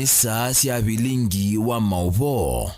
ni saa cia bilingi wa mauvo.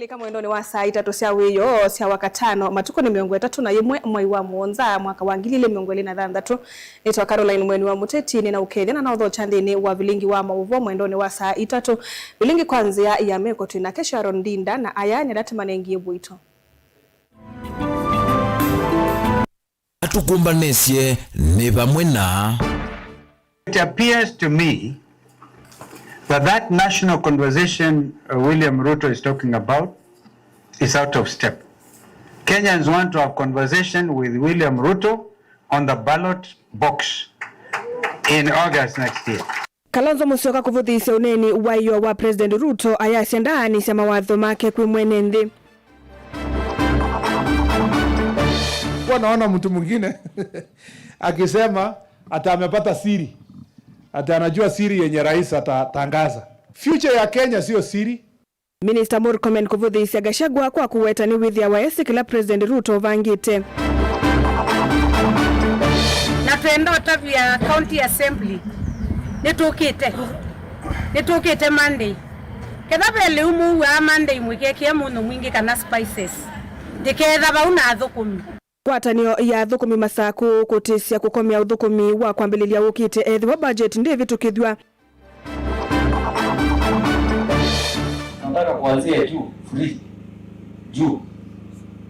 Kama mwendoni wa saa itatu cia wiyo cia wakatano matuko ni 31 mwai wa muonza mwaka wa 2026 nitwa Caroline Mweni wa Muteti ni na ukethina na utho chandini wa bilingi wa mauvo mwendoni wa saa itatu bilingi kwanzia ya meko tuna kesho Rondinda na ayanya datamanengie bwito atukumbanesie ni bamwe na. It appears to me that national conversation William Ruto is talking about is out of step. Kenyans want to have conversation with William Ruto on the ballot box in August next year. Kalonzo Musyoka kuvuthisia uneni wayo wa President Ruto ayasya ndani cia mawatho make kwi mwene nthi. Wanaona mtu mwingine akisema ata amepata siri, ata anajua siri yenye rais atatangaza. Future ya Kenya sio siri. Minister Murkomen kuvuthisia Gachagua kwa kuweta ni withia wa kila President Ruto vangite. Na tuenda otavia county assembly nitukite Monday kethabele umu wa Monday mwikekie muno mwingi kana spices diketha bauna athukumi kwatanio ya thukumi masaku kutisia kukomia uthukumi wa kwambililia ukite ethi wa budget ndi vitukithwa. Nataka kuanzia juu.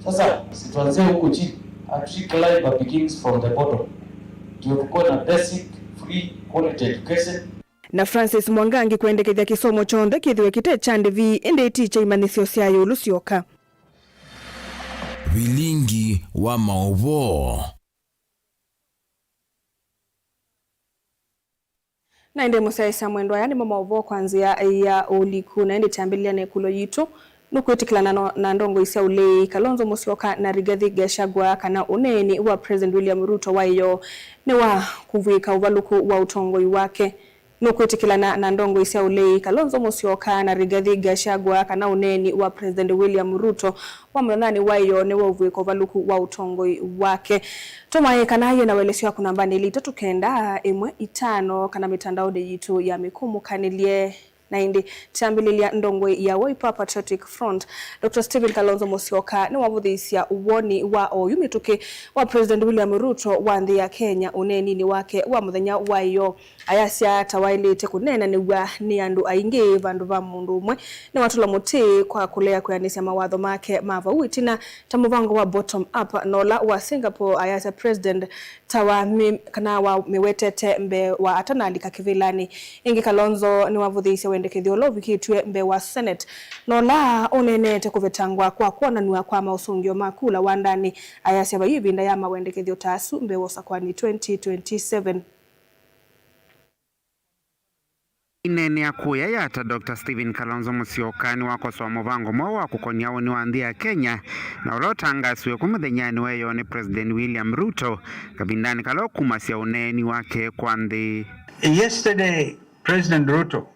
Sasa situanzie huko chini. Actually climb begins from the bottom. Tuko na basic free quality education. Na Francis Mwangangi kuendekethia kisomo chonde kithiwe kite chande vi ende teacher imanisio cia yulu cioka. Bilingi wa mauvo. Na ende musaisa mwendo aya ni mauvo kwanzia ya uliku na ende tambilia na kulo yitu nukwetikilana na ndongo isia ulei Kalonzo Musyoka na Rigathi Gachagua kana uneni wa President William Ruto wayo ni wa kuvika uvaluku wa utongoi wake. Nukwetikilana na ndongo isia ulei Kalonzo Musyoka na Rigathi Gachagua kana uneni wa President William Ruto wa mwanani wayo ni wa uvika uvaluku wa utongoi wake. Tumaye kana hiyo na welesio kuna mbani ili tatukenda imwe itano kana mitandao de yitu ya mikumu kanilie na indi tambililia ndongwe ya Wiper Patriotic Front. Dr. Stephen Kalonzo Musyoka ni wavuthisia uwoni wa oyumituki wa President William Ruto wa nthi ya Kenya uneni ni wake wa muthenya wayo ayasya tawailite kunena ni andu aingi vandu va mundu umwe ni watula muti kwa kulea kuyanisya mawatho make mavauitina ta muvango wa bottom up nola wa Singapore ayasya President tawa kana wa miwetete mbe wa atanalika kivilani ingi Kalonzo ni wavuthisia wendekethio lo vikitwe mbe wa Senate nola unenete kuvetangwa kwa kuonanua kwa mausungio makula wa ndani ayasya bayibinda ya mawendekethio tasu mbe wosa kwani 2027. Inene akuya yata Dr. Stephen Kalonzo Musyoka ni wakosoa muvango mwa wa kukonia ni wa nthi ya Kenya na ulotangaswe kumuthenyani weyo ni President William Ruto kabindani kalo kumasya uneni wake kwa nthi. Yesterday President Ruto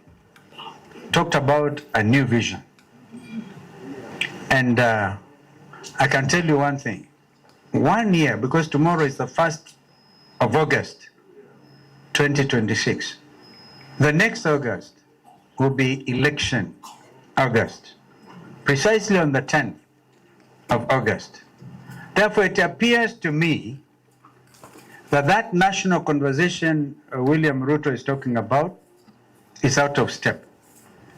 talked about a new vision, and I can tell you one thing, 1 year, because tomorrow is the 1st of August 2026. The next August will be election August, precisely on the 10th of August. Therefore, it appears to me that national conversation William Ruto is talking about is out of step.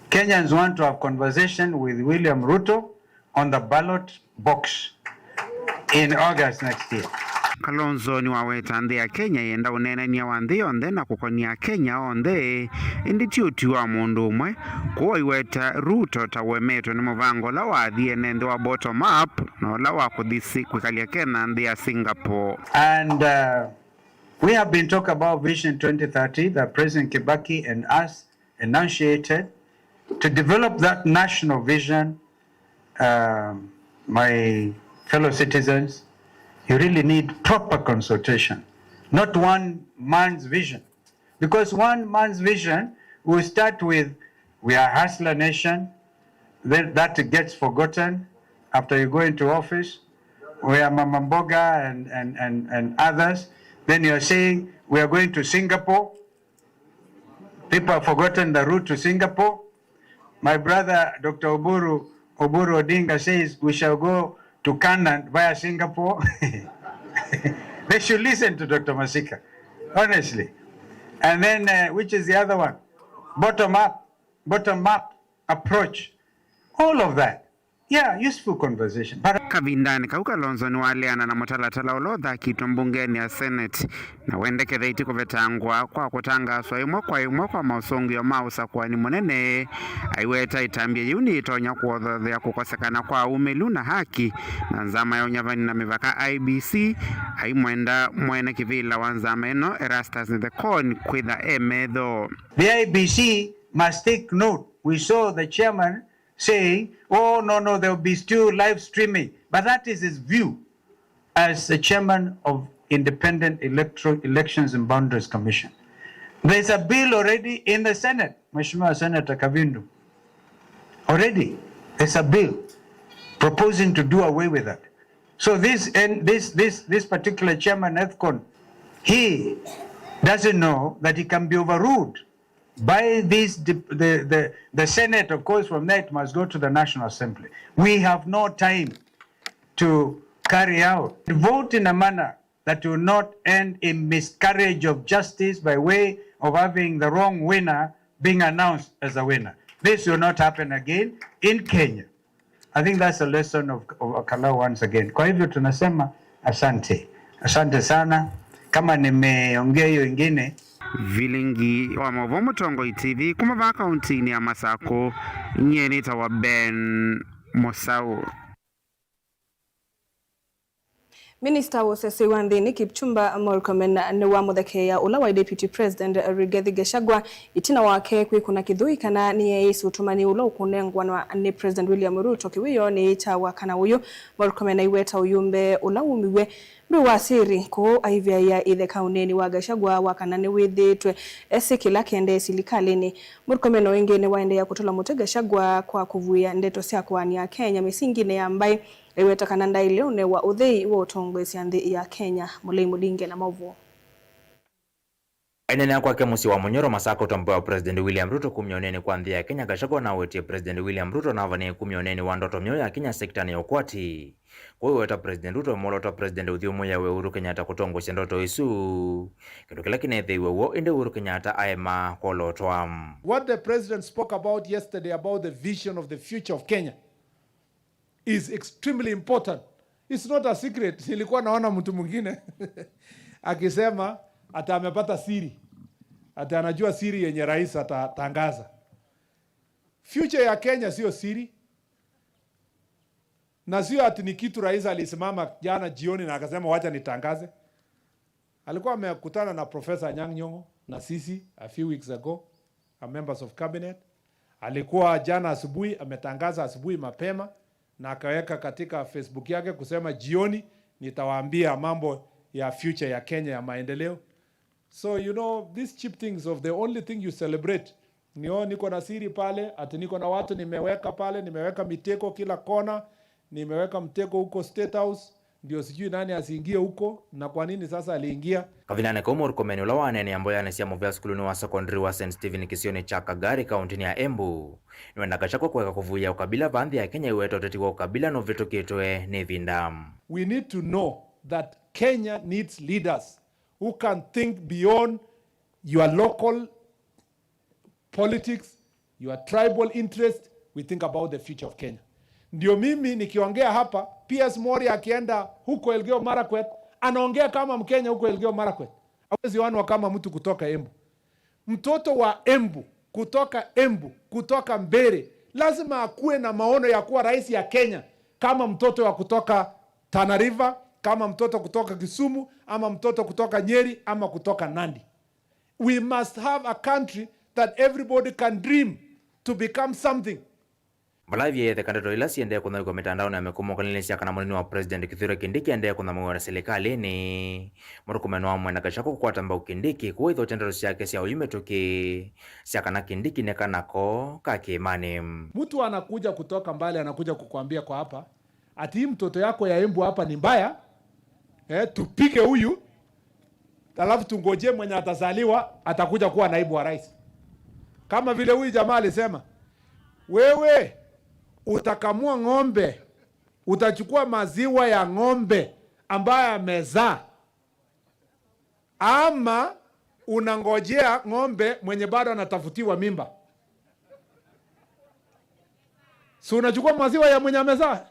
Kenyans want to have conversation with William Ruto on the ballot box in August next year. Kalonzo ni waweta nthi ya Kenya yenda unenania wa nthi yonthe na kukonia Kenya onthe indi tiuti wa mundu umwe kuwa iweta Ruto tawemetwe ni muvango la wathie nthi wa bottom up na la wa kuthisi kwikalia Kenya nthi ya Singapore. And we have been talking about Vision 2030 that President Kibaki and us enunciated to develop that national vision. My fellow citizens, You really need proper consultation, not one man's vision. Because one man's vision will start with, we are a hustler nation, then that gets forgotten after you go into office. We are Mama Mboga and others. Then you are saying, we are going to Singapore. People have forgotten the route to Singapore. My brother, Dr. Oburu Odinga says, we shall go to Canaan via Singapore. They should listen to Dr. Masika, honestly. And then, which is the other one? Bottom up approach. All of that. Yeah, useful conversation. Kavindani kauka Kalonzo ni waliana na mutalatala ulodha kitu mbungeni ya Senate na wendeketha itiko vetangwa kwa kutangaswa imwe kwa mausongi ya mausa kwa ni munene aiweta itambia yuni itonya kuothothea kukosekana kwa umelu na haki na nzama ya unyavani na mivaka IBC aimwenda mwene kivila wa nzama eno Erastus Nthekon kwitha emedho. The IBC must take note. We saw the chairman saying, oh, no, there will be still live streaming. But that is his view as the chairman of Independent Elections and Boundaries Commission. There's a bill already in the Senate, Mheshimiwa Senator Kavindu. Already, there's a bill proposing to do away with that. So this particular chairman, Nthekon, he doesn't know that he can be overruled by this, the Senate. Of course, from there it must go to the National Assembly. We have no time to carry out, vote in a manner that will not end in miscarriage of justice by way of having the wrong winner being announced as a winner. This will not happen again in Kenya. I think that's a lesson of Kalau once again. Kwa hivyo tunasema asante. Asante sana. Kama nimeongea hiyo ingine, Vilingi wa Movomo Tongo TV kumava kauntini ya Masako nyenita wa Ben Mosau. Minister Wosese Wandini Kipchumba Murkomen ni wa muthekeya ula wa Deputy President Rigathi Gachagua itina wake kwikuna kithui kana ni yesu utumani ula ukunengwa ni President William Ruto kiwiyo ni itawa kana uyu Murkomen aiweta uyumbe ula umiwe mbi wasiri ko aivya ya ithe kauneni wa Gachagua wakana ni withitwe esikila kende silikalini. Murkomen wengine waendelea kutola mutega Gachagua kwa kuvuya ndeto cia kwani Kenya misingine ya ambaye aiweta kana ndailione wa uthei wa utongwesi anthi ya Kenya Mulei Mudinge na Mauvo. Enene kwake musi wa Munyoro Masako utambe wa President William Ruto kumioneni kwa nthi ya Kenya Gachagua na wetie President William Ruto na vani kumioneni wa ndoto mioyo ya Kenya sektani ya ukwati. Kwa hiyo weta President Ruto molota President Uthiumu ya we Uhuru Kenyatta kutongosia ndoto isu. Kitu kila kinethiwe wo inde Uhuru Kenyatta aema kolotwa. What the President spoke about yesterday about the vision of the future of Kenya is extremely important. It's not a secret. Nilikuwa naona mtu mwingine akisema ata amepata siri. Ata anajua siri yenye rais atatangaza. Future ya Kenya sio siri. Na sio ati ni kitu rais alisimama jana jioni na akasema wacha nitangaze. Alikuwa amekutana na Professor Anyang' Nyong'o na sisi a few weeks ago, a members of cabinet. Alikuwa jana asubuhi ametangaza asubuhi mapema na akaweka katika Facebook yake kusema jioni nitawaambia mambo ya future ya Kenya ya maendeleo. So you know these cheap things of the only thing you celebrate. Niko na siri pale, ati niko na watu nimeweka pale, nimeweka miteko kila kona, nimeweka mteko huko State House, ndio sijui nani asiingie huko na kwa nini sasa aliingia. Kavinane kwa Murkomen ula wanene ambayo anesia muvya skuluni wa secondary wa St. Stephen Kisioni cha Kagari kaunti ya Embu. Nwenda Gachagua kuweka kuvuya ukabila bandhi ya Kenya iweta uteti wa ukabila no vitu kitwe ni vindam. We need to know that Kenya needs leaders who can think beyond your local politics, your tribal interest. We think about the future of Kenya. Ndio mimi nikiongea hapa, PS Mori akienda huko Elgeyo Marakwet, anaongea kama Mkenya huko Elgeyo Marakwet. Hawezi wanwa kama mtu kutoka Embu. Mtoto wa Embu, kutoka Mbere, lazima akuwe na maono ya kuwa rais ya Kenya kama mtoto wa kutoka Tana River, kama mtoto kutoka Kisumu, ama mtoto kutoka Nyeri, ama kutoka Nandi. We must have a country that everybody can dream to become something. Valavi yethe kandato ila siende kuna kwa mitandao na mekumokanilisia kana munini wa President Kithure Kindiki ende kuna mwa na serikali ni murukumeno wa mwena Gachagua kwa tamba Kindiki kwa itho tendero siake sia uyimetoke sia kana Kindiki ne kanako kakimani. Mtu anakuja kutoka mbali anakuja kukuambia kwa hapa ati mtoto yako ya Embu hapa ni mbaya, tupike huyu alafu tungoje mwenye atazaliwa atakuja kuwa naibu wa rais. Kama vile huyu jamaa alisema, wewe utakamua ng'ombe, utachukua maziwa ya ng'ombe ambaye amezaa, ama unangojea ng'ombe mwenye bado anatafutiwa mimba? Si unachukua maziwa ya mwenye amezaa?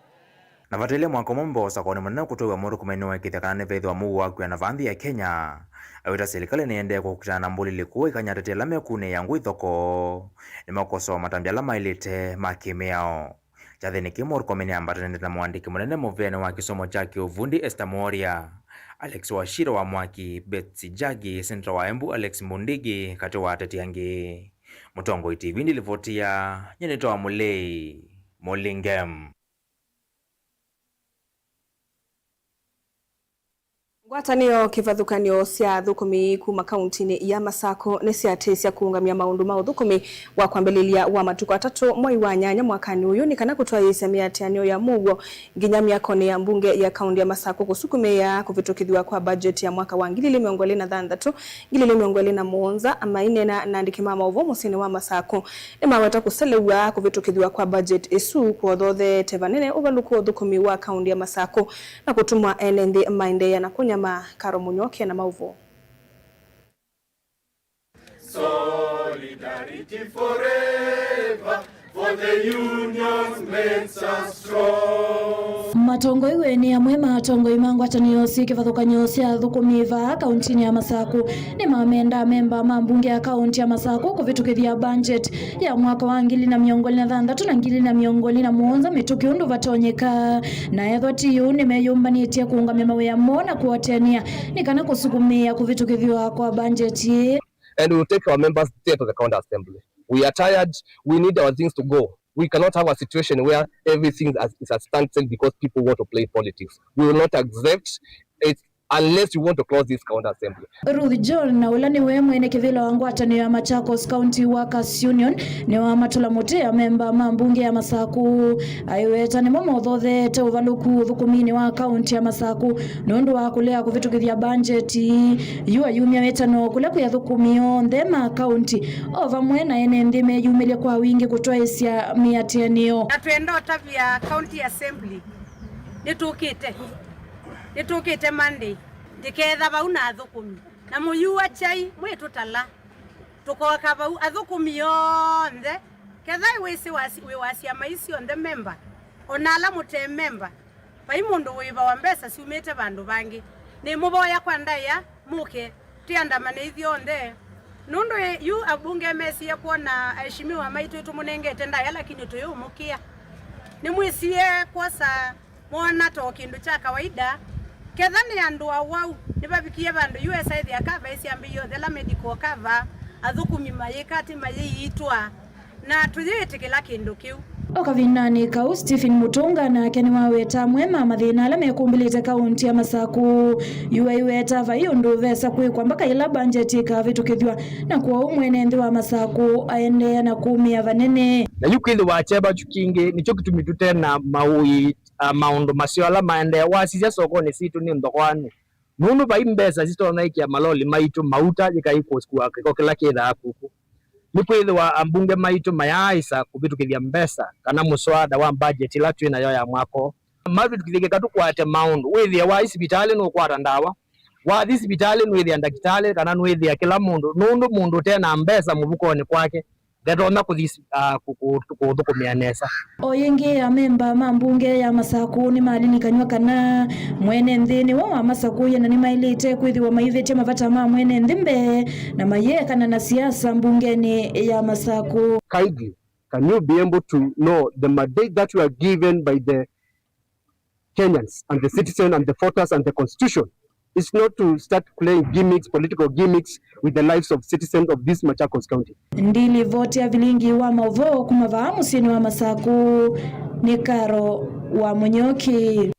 Na vatele mwako mombo sakoni mwana kutoka murukumeno wa kitakana vetho wa Mungu wako na vandhi ya Kenya. Awita serikali niende kwa kukutana na mbuli likuwa ikanyatete lame kune yangu ithoko. Nimekosoa matambia lama ilete makimeao. Chathini kimurukumeni ambatane na mwandiki munene muvene wa kisomo chake uvundi Esther Moria. Alex Washira wa Mwaki, Betsy Jagi, Central wa Embu Alex Mundigi, kato wa Tetiangi. Mutongo TV nilivotia, nyenetoa Mulei, Molingem. Ngwatanio kivathukanio cia thukumi kuma kaunti-ini ya Masako ni ciatecia kuungamia maundu ma uthukumi wa kwambĩrĩria wa matuko 3 mwai wa nyanya mwakani uyu ni kana kutwaisa miatianio ya mugo nginya miakoni ya mbunge ya kaunti ya Masako gusukumia kuvitukithwa kwa budget ya mwaka wa 2026 2027 amaine na ndikima maovo musini wa Masako ni maweta kuselewa kuvitukithwa kwa budget isu kwa thothe tevanene uvaluku uthukumi wa kaunti ya Masako na kutumwa enende mainde ya nakunya Karo Munyoke na mauvo. Solidarity forever, for the union makes us strong. Matongo iwe ni amwe matongo imangwatanio si kivathukanio cia thukumiva kaunti ya Masako ni mamenda memba mambunge ya kaunti ya Masako kuvitukithia budget ya mwaka wa 2026 na 2027 mituki undu vatonyeka na ethoti yu ni meyumbanitie kuungamia mawea mona kuotenia ni kana kusukumia kuvitukithia kwa budget. And we will take our members there to the county assembly. We are tired. We need our things to go. We cannot have a situation where everything is a standstill because people want to play politics. We will not accept it unless you want to close this county assembly. Ruth John na ula ni we mwene kivila wa ngwatanio ya Machakos County Workers Union ni wa matula motea memba mambunge ya Masako aiweta ni momo thothe te uvaluku thukumini wa kaunti ya Masako nundu wa kulea kuvitukithia budget yu ayumia metano kulea kuya thukumio ndema kaunti ova mwena ene ndime yumilia kwa wingi kutwaisia miatianio atuendo tabia county assembly nitukite Monday ndiketha bau na thukumi na muyua chai mwitu tala tukoka bau athukumi yonthe ketha wiwasia maisi on the member onala mute member pai mundu wiba wa mbesa siumite bandu bangi ni muboya kwa ndaya muke tiandamane ithionthe nundu yu abunge mesi ya kuona aheshimiwa maitu tumunengete ndaya lakini tuyumukia ni mwisie kwasa mwana to kindu cha kawaida ketha ni andu awau ni babikie bandu USAID akava isi ambiyo thela medical cover athukumi mayikati mayiitwa na tuyite kila kindu kiu okavinani kau Stephen Mutunga na keni waweta mwema mathina ala mekumbilite kaunti ya Masako yuaiweta vai undu vesa kwikwa mpaka ila budget ikavitukithwa na kwa umwene nthi wa Masako aendea na kumia vanene na yukithi wa cheba chukingi nicho kitumitute na maui maundu macio ala maendea wasisia sokoni situ ni ndokwani nunu vai mbesa zitona ikia maloli maitu mauta jikaiko skua kiko kila kitha akuku nikwithe wa ambunge maitu mayaisa kuvitukithia mbesa kana muswada wa budget ila twina yo ya mwako mavitukithike katu kwate maundu withia wa hospitali no kwata ndawa wa hospitali no withia ndakitali kana no withia kila mundu nundu mundu tena mbesa muvukoni kwake ngatona kuthisi kuthukumia nesa oyenge ya memba mambunge ya Masako ni malini kanywa kana mwene nthini wa Masako yana ni mailite kwithiwa maivete mavata ma mwene nthimbe na mayekana na siasa mbungeni ya Masako. Kindly, can you be able to know the mandate that you are given by the Kenyans and the citizen and the voters and the constitution It's not to start playing gimmicks, political gimmicks with the lives of citizens of this Machakos County. Ndili vote ya vilingi wa mauvoo kumavaa musini wa Masaku ni Karo wa Munyoki.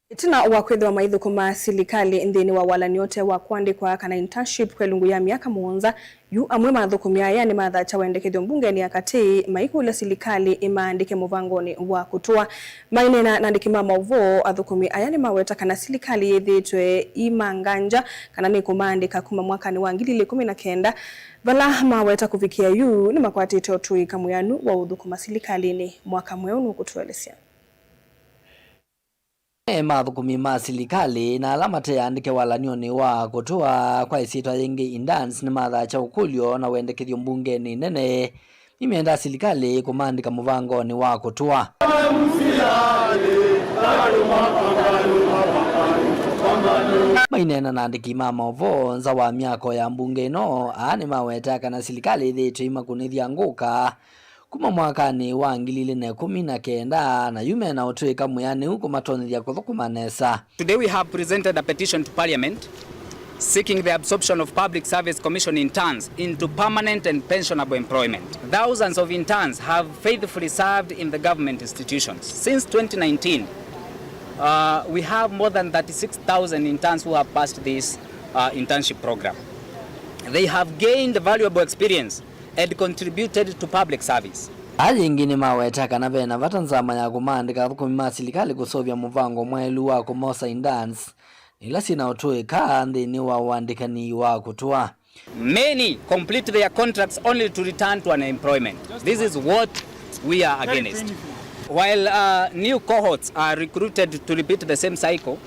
Itina wakwethiwa maithu kuma silikali nthini wa walani ote wa kuandikwa kana internship kwa lungu ya miaka muonza yu amwe mathukumia yani mathacha wendekethio mbungeni ya kati maikula silikali imaandike muvangoni wa kutua mainena nandiki mauvo athukumi ayani maweta kana silikali yethitwe imanganja kana ni kumaandika kuma mwakani wa 2019 vala maweta kufikia yu ni makwatite otui kamuyanu wa uthukuma silikalini mwaka mweu kutuelezea mathukumi ma silikali na alama te andike walanioni wa kutua kwa isitwa yengi indans ni mathacha ukulyo na wendekethio mbungeni nene imienda silikali kumandika muvangoni wa kutua mainena na andiki mauvo nza wa miako ya mbunge no ani maweta kana silikali thitu imakunithia nguka kuma mwakani wa 2019 na yume na utwika muyani huko matonithia kuthukumanesa. Today we have presented a petition to Parliament seeking the absorption of Public Service Commission interns into permanent and pensionable employment. Thousands of interns have faithfully served in the government institutions. Since 2019, we have more than 36,000 interns who have passed this internship program. They have gained valuable experience and contributed to public service. Hali ingine maweta kana bena vatanzama ya kumandika thukumi ma silikali kusovya muvango mwelu wa kumosa indans ila sina utwika nthini wa wandikani wa kutua. Many complete their contracts only to return to unemployment. This is what we are against. While new cohorts are recruited to repeat the same cycle,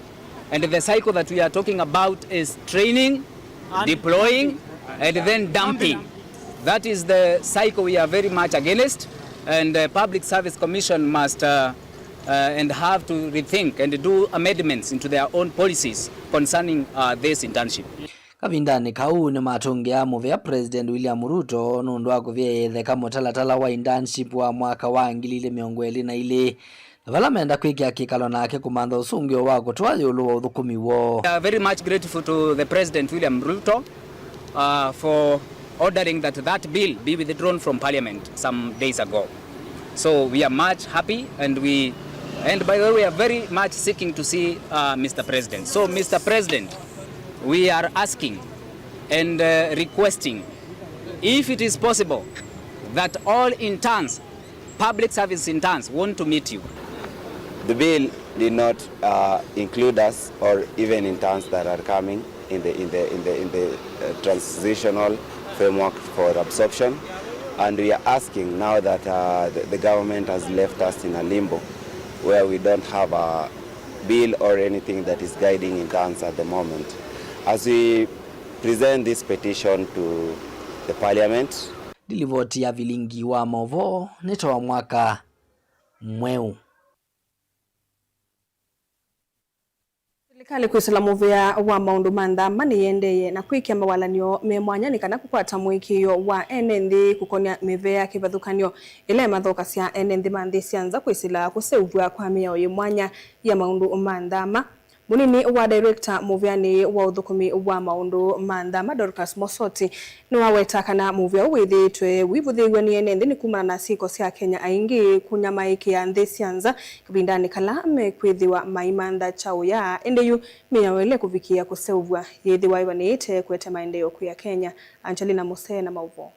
and the cycle that we are talking about is training, deploying, and then dumping. That is the cycle we are very much against, and the Public Service Commission must and have to rethink and do amendments into their own policies concerning this internship. Kavindani kau ni matungia muvea President William Ruto nundu wa kuvye kama talatala wa internship wa mwaka wa 2022 na vala menda kwikia kikalo nake kumandha usungio wa kutoa yulu wa uthukumi wo. We are very much grateful to the President William Ruto for ordering that bill be withdrawn from Parliament some days ago. So we are much happy, and by the way, we are very much seeking to see Mr. President. So Mr. President, we are asking and requesting, if it is possible, that all interns, public service interns, want to meet you. The bill did not include us or even interns that are coming in the transitional framework for absorption, and we are asking now that the government has left us in a limbo where we don't have a bill or anything that is guiding interns at the moment. As we present this petition to the Parliament, dilivoti ya vilingi wa movo nitoa mwaka mweu. Silikali kwisila muvea wa maundu mandhama ni yendeye na kuikia mawalanio memwanyani kana kukwata mwikio wa enenthi kukonia mivea kivathukanio ile mathoka sia enenthi manthi sianza kwisila kuseuvua kwa miao yemwanya ya maundu mandhama. Munini wa director muveani wa uthukumi wa maundu mandhama Dorcas Mosoti ni waweta kana muvea withitwe wivuthiwe ni enenthi ni kumana na siko sia Kenya aingi kunyamaiki ya nthi sianza kibindani kala mekwithiwa maimandha chao ya endeyu miyawele kuvikia kuseuvua yithiwa iwaniite kwete maendeleo kuya Kenya. Angelina Mose na mauvo.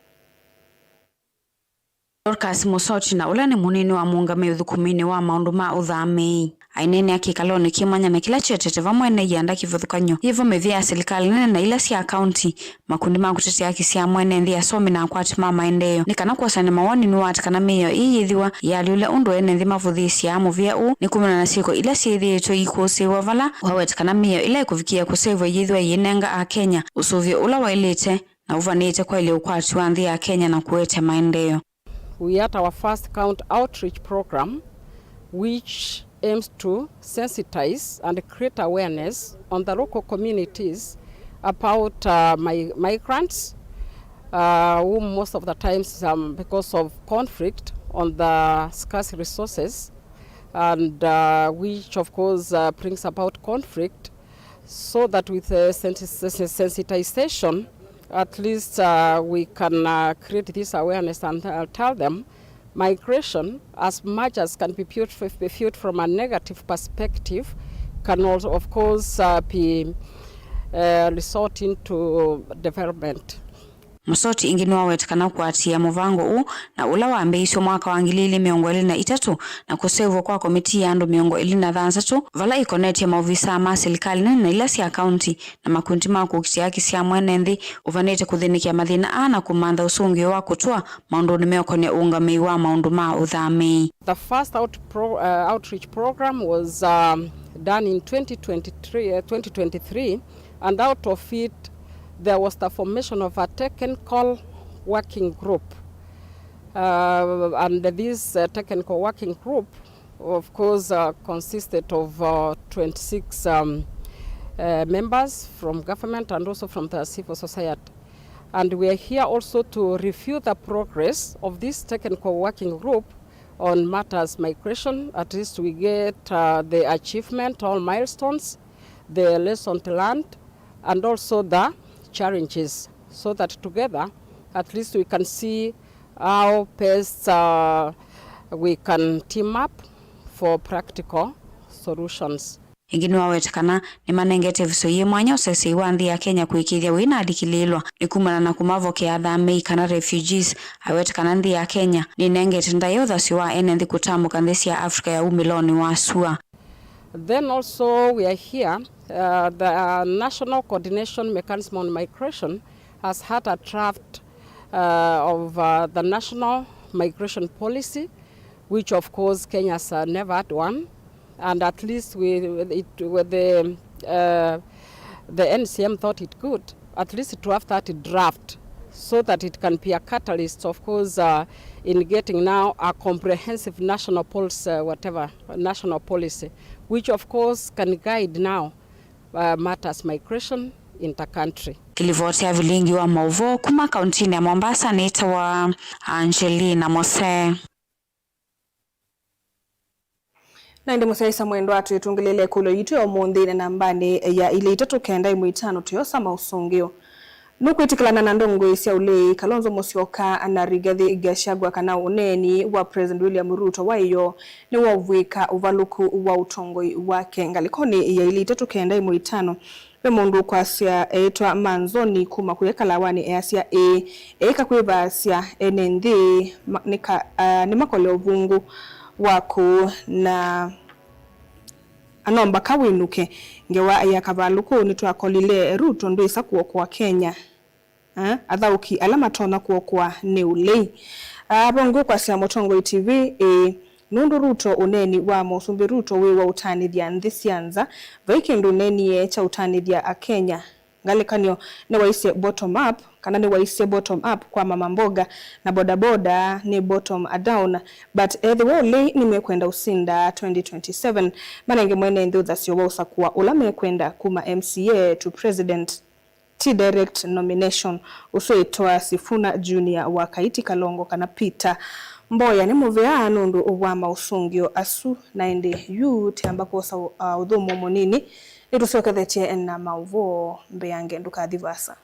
Dorcas Mosoti na ula ni munini wa muungame uthukumini wa maundu ma uthami ainene akikaloni kimanya na kila chetete vamwene yanda kivuthukanyo yivo mevia serikali nene na ila sia county makundi ma kutetea kisia mwene nthi asomi na akwati ma maendeleo nikana kuasane mawoni ni watikana miyo iyithiwa yaliule undu ene nthi mavuthisia muvia u ni kumana na siko ila siithitwe ikusiwa vala wawetikana miyo ila ikuvikia kusevwa yithiwa yinenga a Kenya usuvio ula wailite na uvanite kwa ile ukwati wa nthi ya Kenya na kuete maendeleo. We had our first count outreach program which aims to sensitize and create awareness on the local communities about migrants who most of the times because of conflict on the scarce resources and which of course brings about conflict, so that with sensitization, at least we can create this awareness and tell them migration, as much as can be viewed from a negative perspective, can also of course be resorting to development. Musoti ingi niwawetikana kuatia muvango u na ula wambeisyo mwaka wa 2023 na kusevo kwa komiti ya andu 2023 vala ikonetia mauvisa ma serikali na ila sia county na makunti ma kukitia kisia mwenenthi uvanete kuthinikia mathina na kumantha usungio wa kutua maundu nimeokonia ungamei wa maundu ma uthami. The first outreach program was done in 2023, and out of it there was the formation of a technical working group. And this technical working group, of course, consisted of 26 members from government and also from the civil society. And we are here also to review the progress of this technical working group on matters migration. At least we get the achievement, all milestones, the lesson learned, and also the challenges, so that together at least we can see how best we can team up for practical solutions. Ingini wawetikana ni manengete visoye mwanya usese wa nthi ya Kenya kuikithia wina adikililwa ni kumana na kumavoke athami kana refugees awetikana nthi ya Kenya ni nengete ndayo thasi wa enenthi kutamuka nthi ya Afrika ya umiloni wa sua. Then also we are here, the National Coordination Mechanism on Migration has had a draft of the National Migration Policy, which of course Kenya's never had one, and at least the NCM thought it good, at least to have that draft, so that it can be a catalyst, of course, in getting now a comprehensive national policy, national policy, which of course can guide now matters migration in the country. Kilivotia vilingi wa mauvo kuma kauntini ya Mombasa nitawa Angelina Mose. Na ndi musaisa mwendo atu itungilele kulo yitu ya omonde na mbane ya ile itatu kenda imuitano tuyosa mausungio. Nukwitikilana na ndongo isia ulei Kalonzo Musyoka na Rigathi Gachagua kana uneni wa President William Ruto waiyo ni wavwika uvaluku wa utongoi wake ngalikoni ya ili itatu kenda imuitano we mundu kwa asia eitwa manzoni kuma kuyekala wani asia eka kuiba asia enendi ni makole ovungu waku na anomba kawinuke ngewa ya kavaluku nitwakolile Ruto ndo isa kuokwa Kenya athauki alama tona kuokwa neulei bongo kwa sia Motongo TV nundu Ruto uneni wa Musumbi Ruto we wa utanithia nthi cianza vaikindu neni echa utanithia a Kenya ngalikanio ne waise bottom up kana ne waise bottom up kwa mama mboga na bodaboda ni bottom down, but the wole nimekwenda usinda 2027 manenge mwene nthi thasio wa usakuwa ulame kwenda kuma MCA to president T direct nomination usoitwa Sifuna Junior wa Kaiti Kalongo kana Peter Mboya ni muvea nundu uwama usungio asu na ende youth ambako sa udhumo monini itusoka thetie na mauvo mbeyange nduka divasa.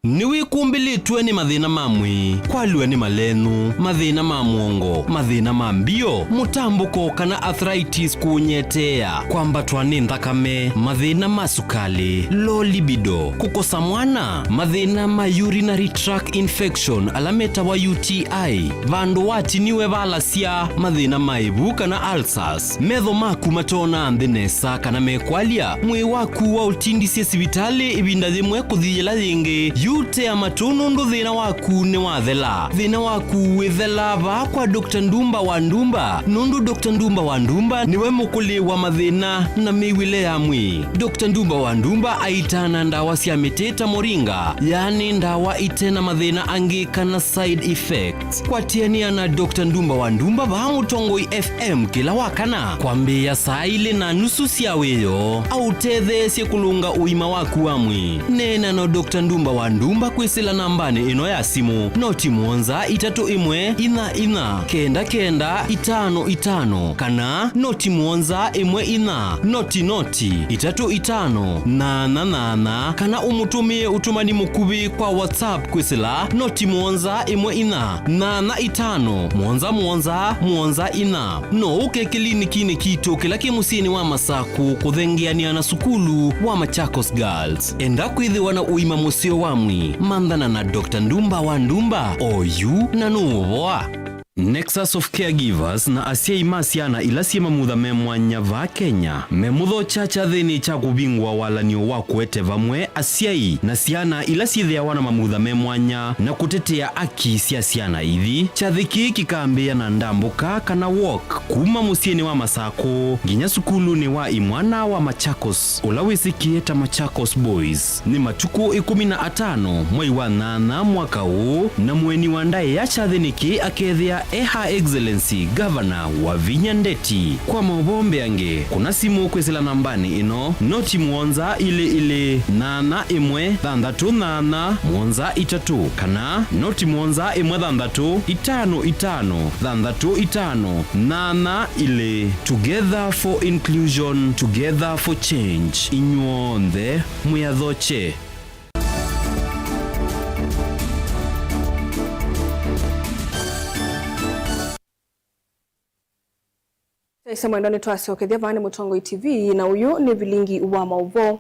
Niwi kumbilitwe ni mathina mamwi, kwaliwe ni malenu, mathina mamuongo, mathina mambio, mutambuko kana arthritis kunyetea, kwambatwa ni nthakame, mathina masukali, low libido, kukosa mwana, mathina ma urinary tract infection alameta wa UTI, vandu watiniwe valasia, mathina maivu kana ulcers, metho maku matona anthinesa kana mekwalia, mwi waku wa utindisye sivitali ibinda thimwe kuthiyela yingi, UTI matunu ndu thina waku ni wathela thina waku withela ba kwa Dr. Ndumba wa Ndumba nundu Dr. Ndumba wa Ndumba niwe mukuli wa mathina na miwile ya mwi. Dr. Ndumba wa Ndumba aitana ndawa cia mitita moringa, yani ndawa itena mathina angi kana side effects. Kwatiania na Dr. Ndumba wa Ndumba ba Mutongoi FM kila wakana kwambia saa ile na nusu cia wiyo au tethesie kulunga uima waku wa mwi. Nena no Dr. Ndumba wa Ndumba kwisila nambani ino ya simu noti muonza 314995 kana noti muonza 14 noti 3588 kana umutumie utumani mukubi kwa WhatsApp kwisila noti muonza 14 no uke klinikini kito kila kimusini wa Masaku kuthengiania na sukulu wa Machakos Girls. Enda kwithiwa na uima musio wamwi mandhana na Dr. Ndumba wa Ndumba oyu na nuwa Nexus of Caregivers na asia imasiana ila siema mutha memwanya va Kenya memutho chacha thini cha kubingwa walanio wa kuete vamwe asiai na siana ila sithia wana mamutha memwanya na kutetea aki cia siana ithi chathiki kikambia na ndambuka kana walk kuma musieni wa Masako nginya sukulu ni wa imwana wa Machakos ula wisikieta Machakos Boys ni matuku 15 mwei wa 8 mwaka huu na mweni wa ndae ya chathiniki akethia Her Excellency Governor wa Vinya Ndeti. Kwa mabombe ange kuna simu kwesila nambani ino noti muonza ile nana imwe thandatu nana muonza itatu kana noti muonza imwe thandatu itano thandatu itano nana ile Together for Inclusion, Together for Change inyuonthe muyathoche. Isa mwendoni twasiokethia vani Mutongoi TV na uyu ni vilingi wa mauvo.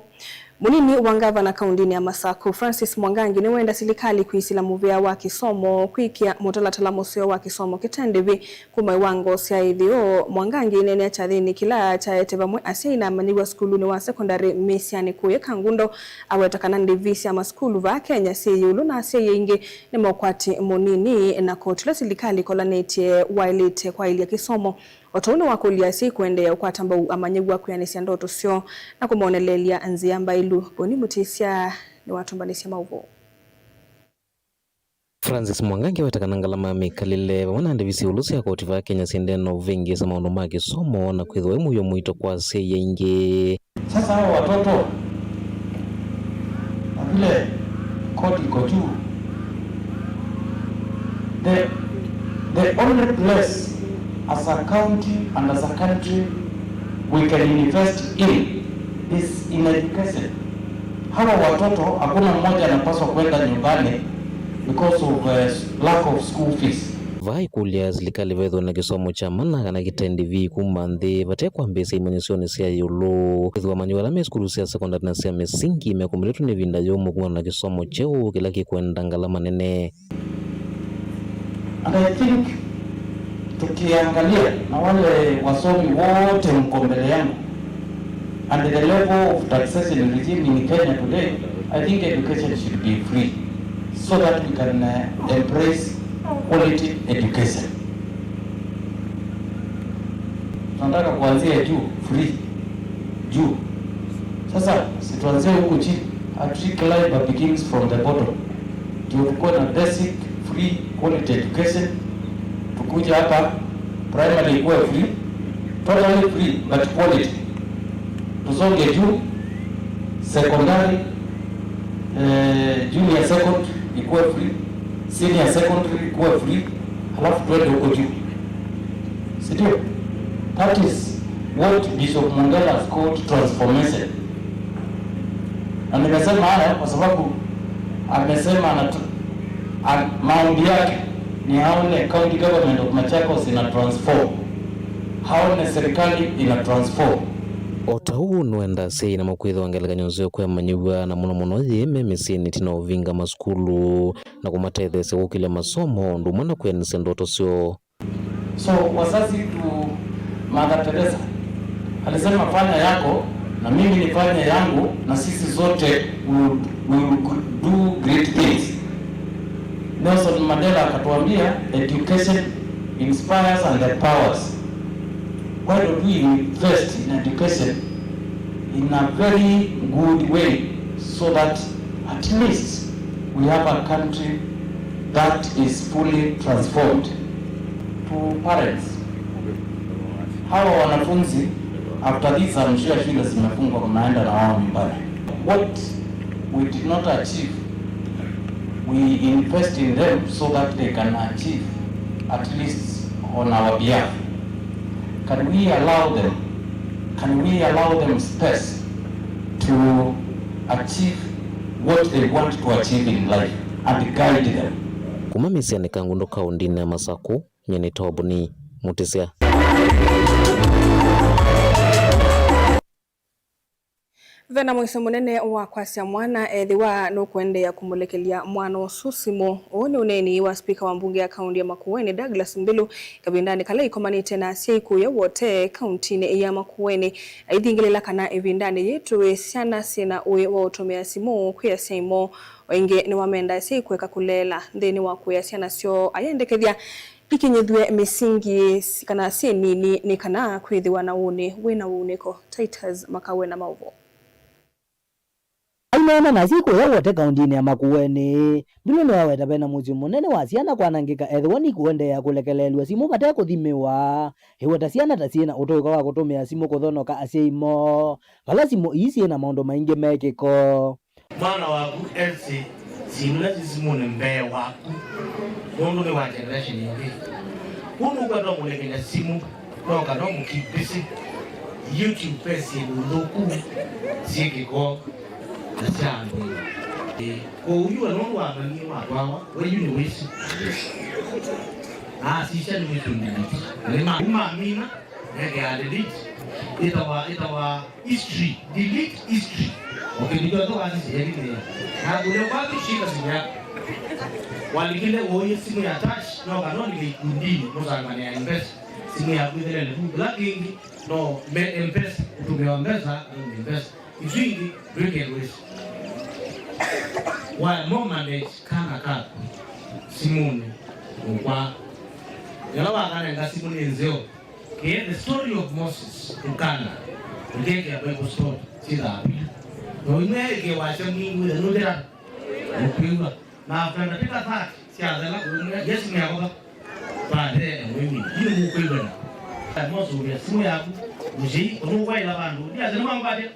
Munini wa gavana kaundini ya Masaku Francis Mwangangi ni wenda serikali kuisila muvea wa kisomo kwikia mutalatala museo wa kisomo kitendevi kuma iwango cia ithio. Mwangangi nene chathini kila chaete vamwe asia inamaniwa skuluni wa secondary mesiani kuye kangundo awetakana ndivisi ama skulu va Kenya siyulu na asia ingi ni mokwati munini na kotula serikali kolanetie wailite kwa ili ya kisomo. Otouni wa kuliasi kuendea ukwatamba amanyegwa kuyanisia ndoto sio na kumaonelelia nziamba ilu boni mutisia ni watumbanisia mauvo. Francis Mwangangi watakanangalama mikalile wana ndivisi ulusi ya koti va Kenya sindeno vingi sa maono magi somo na kwithwa imuyo mwito kwa seye ingi. Sasa hawa watoto na vile koti iko juu, the only place as a county and as a country we can invest in is in education. Hawa watoto hakuna mmoja anapaswa kwenda nyumbani because of lack of school fees. Vai kulia serikali vetho na kisomo cha mana kana kitendi vi kumanthi vatekwa mbesa imanyisione cia yulu kwithwa manyuala me skulu cia secondary na cia mesingi mekumiritu ni vinda yomo kuma na kisomo cheu kila kikwenda ngalama nene. And I think tukiangalia na wale wasomi wote mko mbele yangu and the level of taxation regime in Kenya today, I think education should be free so that we can embrace quality education. Tunataka kuanzia juu, free juu. Sasa situanzie huku chini, actually climb begins from the bottom. Tuko na basic free quality education. Tukuja hapa primary ikuwe free, totally free but quality. Tusonge juu, secondary, junior secondary ikuwe free, senior secondary ikuwe free, halafu tuende huko juu. Sidio? That is what Bishop Mungela has called transformation. Na nimesema haya kwa sababu amesema maombi yake ni haone county government of Machakos ina transform, haone serikali ina transform. Otau nwenda sei na makwitho angeleka nyonzeo kwa manyuwa na muno yeme mesini tina uvinga maskulu na kumatethese ukile masomo ndumana kuyanise ndoto sio. So wazazi tu Mother Teresa alisema fanya yako na mimi nifanye yangu na sisi zote will do great things. Nelson Mandela akatuambia education inspires and empowers. Why don't we invest in education in a very good way so that at least we have a country that is fully transformed? To parents, hawa wanafunzi after this I'm sure shule zimefungwa mnaenda na wao nyumbani. What we did not achieve, we invest in them so that they can achieve at least on our behalf. Can we allow them space to achieve what they want to achieve in life and guide them? Kumamisia ni Kangundo kaundini ya Masaku nyeni Tobuni Mutisia. Vena mwisa munene wa kwasia mwana ethiwa no kuendelea kumulekelia mwana ususimo one uneni wa speaker wa mbunge ya kaunti ya Makueni Douglas Mbilu kabindani kala ikomanite na siku ya wote kaunti ya Makueni aidhingilela kana evindani yetu esiana sina uwe wa utumia simu kuya simo wenge ni wamenda siku eka kulela ndeni wa kuya siana sio ayendekethia ikinyithwe misingi kana senini ni kana kwithiwa na une wina uneko Titus Makawe na Mauvo. Aina na siku ya wote kaunti ya Makueni Mbilu ni waweta pena muzi munene wa siana kwanangika ethwani kuendelea kulekelelwa simu bate kuthimiwa hiweta siana ta siena utoka wa kutumia simu kuthonoka aseimo vala simu isi na maundu maingi mekiko mwana waku Elsie simula simu ni mbee waku mundu ni wa generation yake mundu kwa ndo mulekenya simu noka no mukipisi YouTube pesi nduku sikiko Asante. Uyu anono wamani wawa weyuni wesi. Sisha ni mtu nditi. Lima mina nege delete. Itawa history, delete history. Ndio to kazi yake. Na kule wapi shika simu yako. Walikile oye simu ya touch no kanoni kikundi muzangane ya invest. Simu ya kuitele ndu lakini no M-Pesa kutumia M-Pesa ni invest. Izingi break and waste. While more manage kaka simuni kwa yalawa kana nga simuni nzeo ke the story of Moses ukana ngeke ya Bible story sida no imeke wacha mingu ya nudera upinga na after tika that siazala yes ni yako pale mimi ni mukwiba na Moses ya simu yako uji unuwa ila bandu dia zema mbade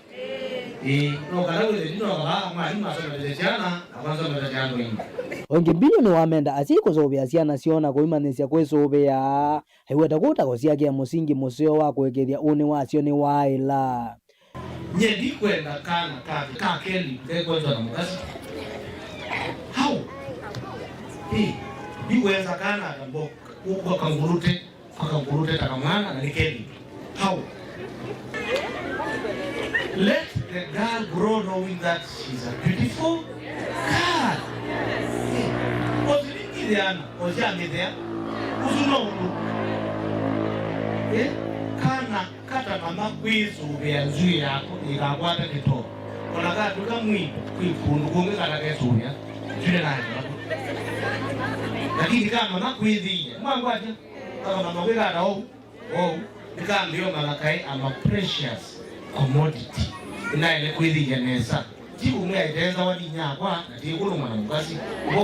Onge Mbilu ni wamenda asiko zobya siana siona kuimanisya kwesobya hiweta kuta kosiakia musingi museo wa kuekethia une wasio ni waila nyedi kwenda kana ka keli kwenda na mukasi how biweza kana tambo uko kangurute takamwana na nikeli how let the girl grow knowing that she's a beautiful girl. Kana kata mama kwizu ya nzui yako ikakwata kito. Kuna katu kamwi kwikundu kunge kata kesuya. Jule na yako. Lakini kama mama kwizi mwangwaje kama mama kwikata nikambiyo malakai ama precious commodity inaile kwithija nesa tibu mwe aiteza wadi nyakwa na tikulu mwana mukasi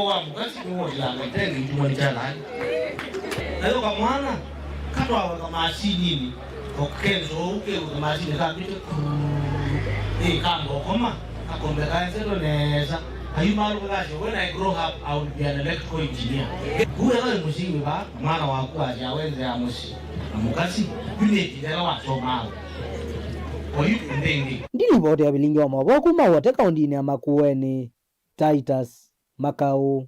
wa mukasi niwo ilanga itengi tumwa nichalani nayo kwa mwana katwa kama asini okenzo uke kama asini kabite kambo koma akombe kaenzeto nesa ayumalu kaje when I grow up I will be an electrical engineer kuwe kale musingi ba mwana waku aje awenze ya musi na mukasi yunejidela wasomao Ndilipoti ya bilingi wa maboku mawote kaunti ya Makueni Titus Makau.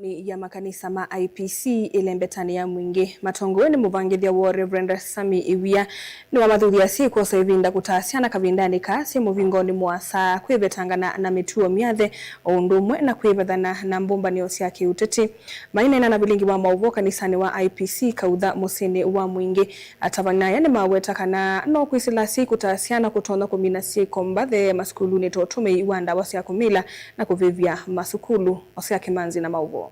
ya makanisa ma IPC ilembetani ya mwingi matongoeni muvangithia wa Reverend Sami Iwia ni wa mathuthia siku sevinda kutasiana kavindani kasi muvingoni mwasa kwibetangana na mituo miathe undumwe na kwibethana na mbumbanio cia kiuteti maina na bilingi wa mauvo kanisani wa IPC kautha musini wa mwingi atavanaya ni maweta kana no kwisila siku tasiana kutonda kumina siku mbathe masukulu ni totume iwanda wasia kumila na kuvivia masukulu wasia kimanzi na mauvo.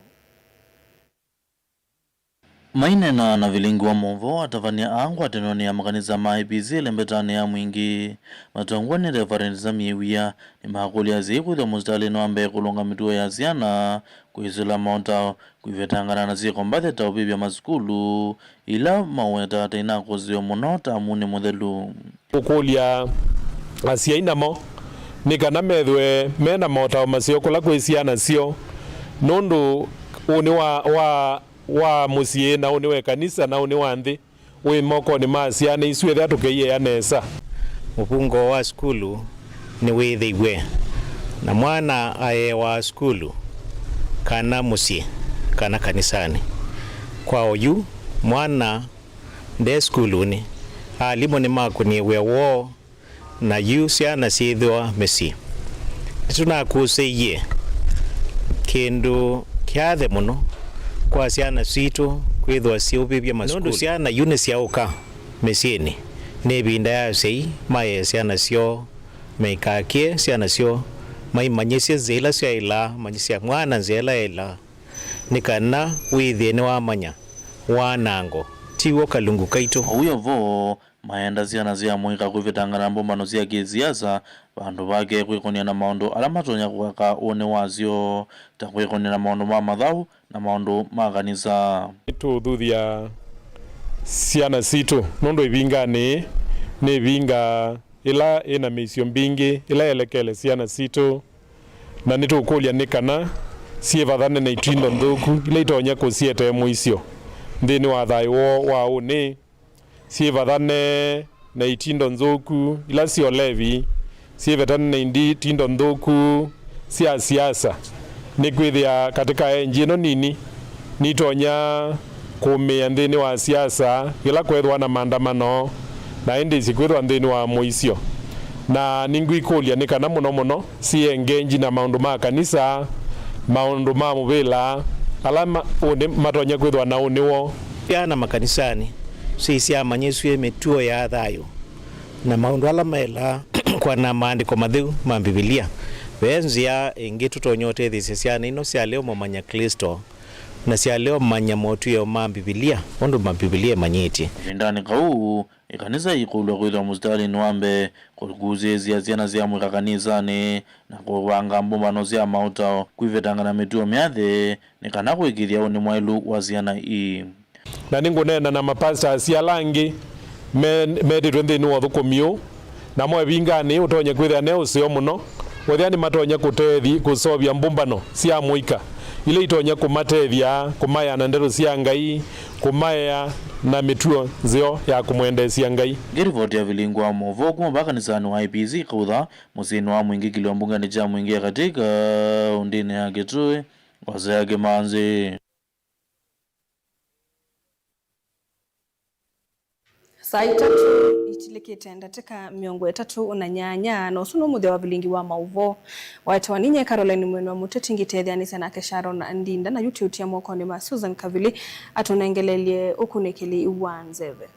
Mainena na vilingi wa movo atavania angu atenoni ya makanisa ma IPC lembetani ya mwingi matongoni Reverend Sami Iwia ni mahakuli ya ziku ya mustali noambe kulonga mituo ya ziana kuhisula maunta kuivetangana na ziko mbate taupibia maskulu ila maweta taina kuzio monota amuni modelu ukulia asia inamo nikana medwe mena mota masio kula kuisiana sio nundu uni wa musie na uni we kanisa na uni wanthi we moko ni masiana isuethe atukeiye ya nesa mupungo wa skulu ni withiwe na mwana aye wa skulu kana musie kana kanisani kwa oyu mwana nde skulu ni alimu ni makuni wewo na yu siana sithwa mesi tunakuseiye kindu kiathe muno kwa siana situ kwithwa siubibia maskulu nundu siana yune siauka mesini nebinda ya sei maye siana sio meikakie siana sio mai manyese zela sia ila manyese mwana zela ila nikana withine wa manya wanango tiwo kalungu kaito uyo vo maenda ziana zia mwika kuvitangana mbombano zia kiziasa bandu bake kwikonia na maondo alamatonya kwaka one wazio takwikonia na maondo ma mathau na maondo ma kanisa tuthia siana situ nondo ibingani ni binga ila ina misio mbingi ila elekele siana situ na nitukulia nikana sievathane na itindo nthuku ila itonya kusiete muisio ndini wa thai wa une sievathane na itindo nthuku ila sio levi sievathane na itindo nthuku sia siasa nikwithia katika enjino nini nitonya kumia ndini wa siasa ila kwethwa na maandamano na indi sikwithwa ndini wa muisio na ningwikulia nikana muno si engenji na maundu ma kanisa maundu ma muvila alama une matonya kwithwa na uniwo yana makanisani sisi amanyeswe metuo ya thayo na maundu ala mela kwa na maandiko mathiu ma Biblia wenzia ingi tutonyote thisi siana ino sia leo mamanya Kristo na sia leo manya motu ya ma Biblia ondo ma Biblia manyiti ndani kau ikanisa ikulu kwithwa mustali nwambe kuguze ziana zia mwika kanisa ni na kuvanga mbombano zia mauta kuivetangana mituo miathe nikana kuikithia uni mwailu wa ziana ii na ningunena na mapasta sia langi meditwe nthini wa thukumio na mwe bingani utonye kwithia ne usio muno wethiani matonya kutethi kusovia mbumbano sia muika ile itonya kumatethia kumaya na ndero cia Ngai kumaya na mituo zio ya kumwendesia Ngai girivoti ya vilingu wa movo kuma bakanisani wa IPC kautha musini wa mwingi kiliombungani cha mwingi katika undini ya Kitui wazea Kimanzi. Saa 3 itilekete ndateka miongo 3 na nyanya no suno muthe wa vilingi wa mauvo waitwa ninye Caroline mwenu wa muteti ngitethia sana ke Sharon Ndinda na YouTube ya moko ni ma Susan Kavili atunengelelie ukunekeli uwanzeve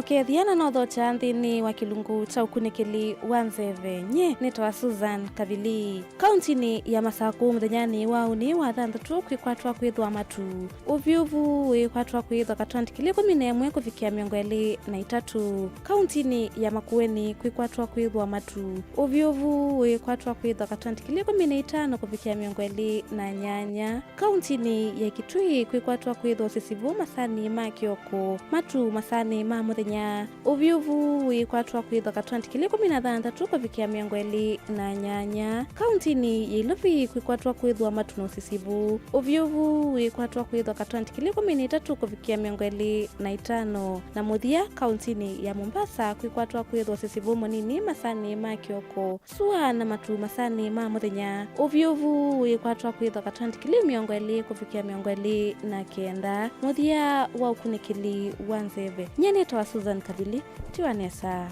Okethiana no thocha nthini wa kilungu cha ukunikili wa nzeve nye nitwa Susan Kavili kaunti ya Masaku muthenyani wa uni wa thanthatu kwikwatwa kwithwa matu uvyuvu wikwatwa kwithwa katwandikili 11 kufikia 23 kaunti ya Makueni kwikwatwa kwithwa matu uvyuvu wikwatwa kwithwa katwandikili 15 kufikia 28 kaunti ya Kitui kwikwatwa kwithwa sisivu masani ma Kioko matu masani ma muthenya muthenya uvyuvu wikwatwa kwithwa ka 2016 kuvikia 28 kaunti-ini ya Iluvi kwikwatwa kwithwa matu na usisivu uvyuvu wikwatwa kwithwa ka 2013 kuvikia 25 na muthia kaunti-ini ya Mombasa kwikwatwa kwithwa usisivu munini masani ma kioko sua na matu masani ma muthenya uvyuvu wikwatwa kwithwa ka 2020 kuvikia 29 muthia wa ukunikili wa nzeve. Nyenetwa Susan Kabili tiwanesa.